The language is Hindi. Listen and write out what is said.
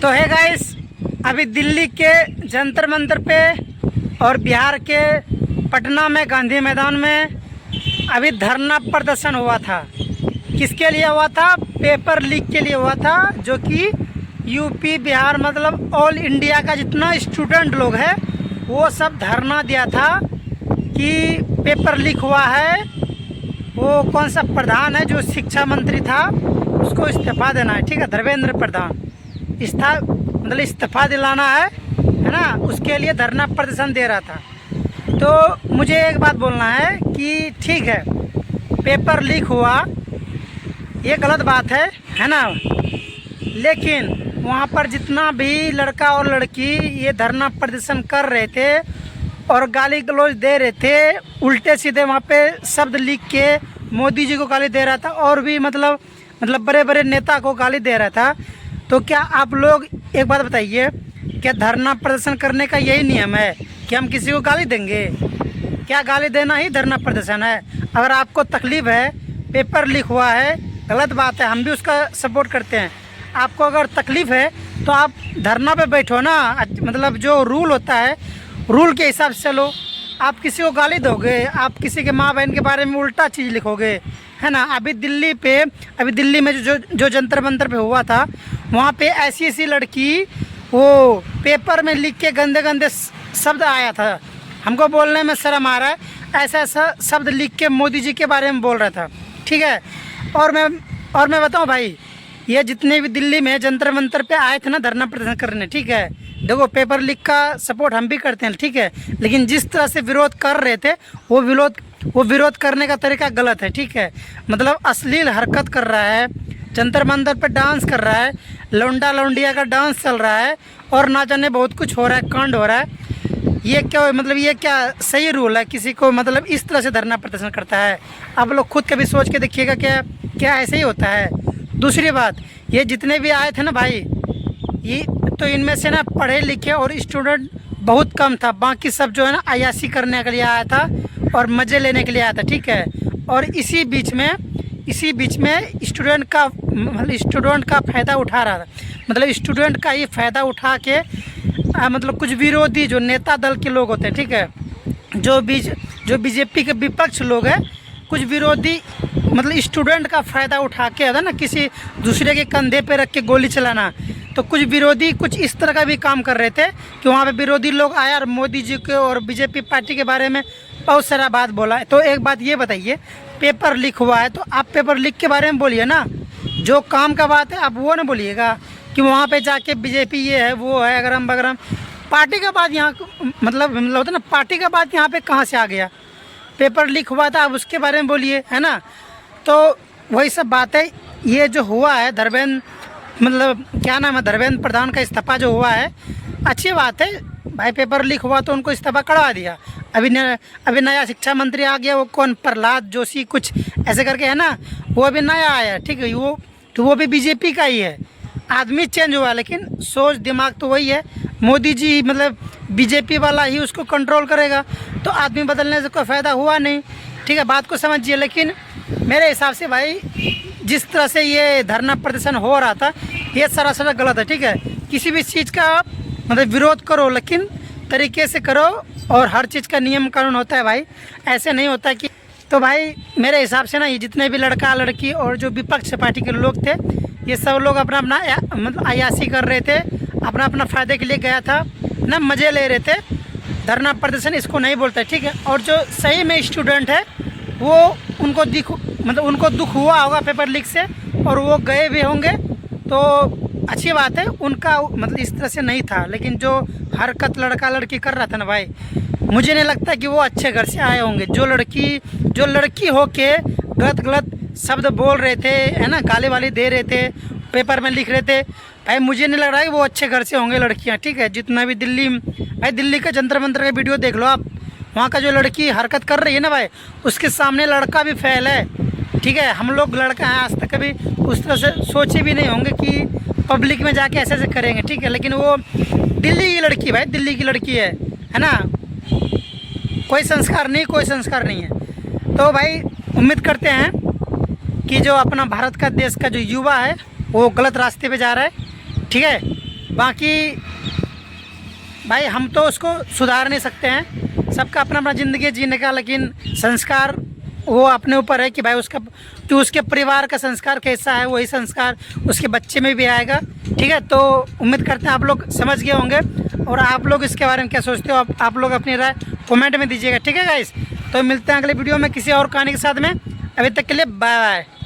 तो है गाइस, अभी दिल्ली के जंतर मंतर पे और बिहार के पटना में गांधी मैदान में अभी धरना प्रदर्शन हुआ था। किसके लिए हुआ था? पेपर लीक के लिए हुआ था, जो कि यूपी बिहार मतलब ऑल इंडिया का जितना स्टूडेंट लोग है वो सब धरना दिया था कि पेपर लीक हुआ है। वो कौन सा प्रधान है जो शिक्षा मंत्री था, उसको इस्तीफा देना है। ठीक है, धर्मेंद्र प्रधान इस्तीफा दिलाना है ना, उसके लिए धरना प्रदर्शन दे रहा था। तो मुझे एक बात बोलना है कि ठीक है, पेपर लीक हुआ ये गलत बात है ना, लेकिन वहाँ पर जितना भी लड़का और लड़की ये धरना प्रदर्शन कर रहे थे और गाली गलौज दे रहे थे, उल्टे सीधे वहाँ पे शब्द लिख के मोदी जी को गाली दे रहा था और भी मतलब बड़े बड़े नेता को गाली दे रहा था। तो क्या आप लोग एक बात बताइए, क्या धरना प्रदर्शन करने का यही नियम है कि हम किसी को गाली देंगे? क्या गाली देना ही धरना प्रदर्शन है? अगर आपको तकलीफ़ है, पेपर लीक हुआ है, गलत बात है, हम भी उसका सपोर्ट करते हैं। आपको अगर तकलीफ़ है तो आप धरना पे बैठो ना, मतलब जो रूल होता है रूल के हिसाब से चलो। आप किसी को गाली दोगे, आप किसी के माँ बहन के बारे में उल्टा चीज़ लिखोगे, है ना। अभी दिल्ली में जो जंतर मंतर पे हुआ था, वहाँ पे ऐसी लड़की वो पेपर में लिख के गंदे गंदे शब्द आया था, हमको बोलने में शर्म आ रहा है। ऐसा शब्द लिख के मोदी जी के बारे में बोल रहा था। ठीक है, और मैं बताऊँ भाई, ये जितने भी दिल्ली में जंतर मंतर पे आए थे ना धरना प्रदर्शन करने, ठीक है, देखो पेपर लीक का सपोर्ट हम भी करते हैं, ठीक है, लेकिन जिस तरह से विरोध कर रहे थे वो विरोध करने का तरीका गलत है। ठीक है, मतलब अश्लील हरकत कर रहा है, जंतर मंतर पे डांस कर रहा है, लौंडा लौंडिया का डांस चल रहा है और ना जाने बहुत कुछ हो रहा है, कांड हो रहा है। ये क्या सही रूल है? किसी को मतलब इस तरह से धरना प्रदर्शन करता है? आप लोग खुद कभी सोच के देखिएगा, क्या ऐसे ही होता है? दूसरी बात, ये जितने भी आए थे ना भाई, ये तो इनमें से ना पढ़े लिखे और स्टूडेंट बहुत कम था, बाकी सब जो है ना अय्याशी करने के लिए आया था और मज़े लेने के लिए आया था। ठीक है, और इसी बीच में स्टूडेंट का फ़ायदा उठा रहा था, मतलब स्टूडेंट का ये फ़ायदा उठा के मतलब कुछ विरोधी जो नेता दल के लोग होते हैं, ठीक है, जो बीजेपी के विपक्ष लोग हैं, कुछ विरोधी मतलब स्टूडेंट का फ़ायदा उठा के है ना, किसी दूसरे के कंधे पे रख के गोली चलाना। तो कुछ विरोधी कुछ इस तरह का भी काम कर रहे थे कि वहाँ पे विरोधी लोग आए और मोदी जी के और बीजेपी पार्टी के बारे में बहुत सारा बात बोला है। तो एक बात ये बताइए, पेपर लीक हुआ है तो आप पेपर लीक के बारे में बोलिए ना, जो काम का बात है आप वो ना बोलिएगा कि वहाँ पे जाके बीजेपी ये है वो है अगरम बगरम। पार्टी का बात यहाँ मतलब होता है ना, पार्टी का बात यहाँ पे कहाँ से आ गया? पेपर लीक हुआ था, आप उसके बारे में बोलिए, है ना। तो वही सब बात है। ये जो हुआ है धर्मेंद्र प्रधान का इस्तीफा जो हुआ है, अच्छी बात है भाई। पेपर लीक हुआ तो उनको इस्तीफा करवा दिया। अभी नया शिक्षा मंत्री आ गया, वो कौन, प्रहलाद जोशी कुछ ऐसे करके है ना, वो अभी नया आया। ठीक है, वो भी बीजेपी का ही है। आदमी चेंज हुआ लेकिन सोच दिमाग तो वही है। मोदी जी मतलब बीजेपी वाला ही उसको कंट्रोल करेगा, तो आदमी बदलने से कोई फ़ायदा हुआ नहीं। ठीक है, बात को समझिए। लेकिन मेरे हिसाब से भाई, जिस तरह से ये धरना प्रदर्शन हो रहा था, ये सरासर गलत है। ठीक है, किसी भी चीज़ का मतलब विरोध करो लेकिन तरीके से करो, और हर चीज़ का नियम कानून होता है भाई, ऐसे नहीं होता कि। तो भाई मेरे हिसाब से ना, ये जितने भी लड़का लड़की और जो विपक्ष पार्टी के लोग थे, ये सब लोग अपना मतलब अय्याशी कर रहे थे, अपना फ़ायदे के लिए गया था ना, मज़े ले रहे थे। धरना प्रदर्शन इसको नहीं बोलते। ठीक है, और जो सही में स्टूडेंट है वो उनको दुख हुआ होगा पेपर लीक से और वो गए भी होंगे, तो अच्छी बात है। उनका मतलब इस तरह से नहीं था, लेकिन जो हरकत लड़का लड़की कर रहा था ना भाई, मुझे नहीं लगता कि वो अच्छे घर से आए होंगे। जो लड़की हो के गलत शब्द बोल रहे थे, है ना, गाली वाली दे रहे थे, पेपर में लिख रहे थे, भाई मुझे नहीं लग रहा है वो अच्छे घर से होंगे लड़कियां। ठीक है, जितना भी दिल्ली का जंतर मंतर का वीडियो देख लो आप, वहाँ का जो लड़की हरकत कर रही है ना भाई, उसके सामने लड़का भी फेल है। ठीक है, हम लोग लड़का हैं, आज तक कभी उस तरह से सोचे भी नहीं होंगे कि पब्लिक में जाके ऐसे करेंगे। ठीक है, लेकिन वो दिल्ली की लड़की भाई, दिल्ली की लड़की है ना, कोई संस्कार नहीं है। तो भाई उम्मीद करते हैं कि जो अपना भारत का देश का जो युवा है वो गलत रास्ते पे जा रहा है। ठीक है, बाकी भाई हम तो उसको सुधार नहीं सकते हैं, सबका अपना अपना ज़िंदगी जीने का, लेकिन संस्कार वो अपने ऊपर है कि भाई उसका कि उसके परिवार का संस्कार कैसा है, वही संस्कार उसके बच्चे में भी आएगा। ठीक है, तो उम्मीद करते हैं आप लोग समझ गए होंगे। और आप लोग इसके बारे में क्या सोचते हो, आप लोग अपनी राय कमेंट में दीजिएगा। ठीक है गाइस, तो मिलते हैं अगले वीडियो में किसी और कहानी के साथ में। अभी तक के लिए बाय बाय।